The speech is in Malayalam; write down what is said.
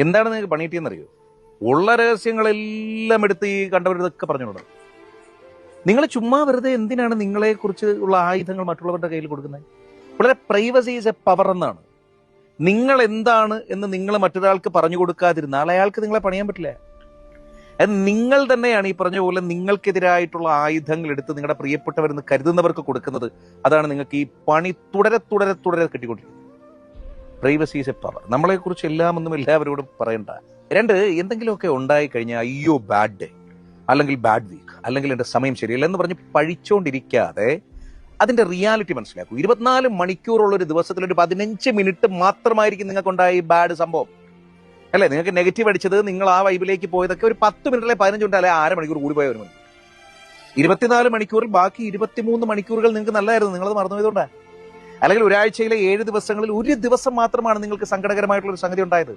എന്താണ് നിങ്ങൾക്ക് പണി കിട്ടിയെന്നറിയോ? ഉള്ള രഹസ്യങ്ങളെല്ലാം എടുത്ത് ഈ കണ്ടവരിതൊക്കെ പറഞ്ഞോളൂ. നിങ്ങൾ ചുമ്മാ വെറുതെ എന്തിനാണ് നിങ്ങളെ കുറിച്ച് ഉള്ള ആയുധങ്ങൾ മറ്റുള്ളവരുടെ കയ്യിൽ കൊടുക്കുന്നത്? വളരെ പ്രൈവസി ഈസ് എ പവർ എന്നാണ്. നിങ്ങൾ എന്താണ് എന്ന് നിങ്ങൾ മറ്റൊരാൾക്ക് പറഞ്ഞു കൊടുക്കാതിരുന്നാൽ അയാൾക്ക് നിങ്ങളെ പണിയാൻ പറ്റില്ല. അത് നിങ്ങൾ തന്നെയാണ് ഈ പറഞ്ഞ പോലെ നിങ്ങൾക്കെതിരായിട്ടുള്ള ആയുധങ്ങൾ എടുത്ത് നിങ്ങളുടെ പ്രിയപ്പെട്ടവരെന്ന് കരുതുന്നവർക്ക് കൊടുക്കുന്നത്. അതാണ് നിങ്ങൾക്ക് ഈ പണി തുടരെ തുടരെ തുടരെ കിട്ടിക്കൊണ്ടിരിക്കുന്നത്. Privacy is a power. നമ്മളെ കുറിച്ച് എല്ലാമൊന്നും എല്ലാവരോടും പറയണ്ട. രണ്ട്, എന്തെങ്കിലുമൊക്കെ ഉണ്ടായി കഴിഞ്ഞാൽ അയ്യോ ബാഡ് ഡേ, അല്ലെങ്കിൽ ബാഡ് വീക്ക്, അല്ലെങ്കിൽ എന്റെ സമയം ശരിയല്ല എന്ന് പറഞ്ഞ് പഴിച്ചോണ്ടിരിക്കാതെ അതിന്റെ റിയാലിറ്റി മനസ്സിലാക്കൂ. 24 മണിക്കൂറുള്ള ഒരു ദിവസത്തിൽ ഒരു 15 മിനിറ്റ് മാത്രമായിരിക്കും നിങ്ങൾക്കുണ്ടായ ഈ ബാഡ് സംഭവം അല്ലെ? നിങ്ങൾക്ക് നെഗറ്റീവ് അടിച്ചത്, നിങ്ങൾ ആ വൈബിലേക്ക് പോയതൊക്കെ ഒരു 10 മിനിറ്റ് അല്ലെ 15 മിനിറ്റ് അല്ലെ 1/2 മണിക്കൂർ കൂടി പോയ 1 മണിക്കൂർ. 24 മണിക്കൂറിൽ ബാക്കി 23 മണിക്കൂറുകൾ നിങ്ങൾക്ക് നല്ലതായിരുന്നു. നിങ്ങളത് മറന്നുപോയതുകൊണ്ടാണ്. അല്ലെങ്കിൽ ഒരാഴ്ചയിലെ 7 ദിവസങ്ങളിൽ ഒരു ദിവസം മാത്രമാണ് നിങ്ങൾക്ക് സങ്കടകരമായിട്ടുള്ള ഒരു സംഗതി ഉണ്ടായത്.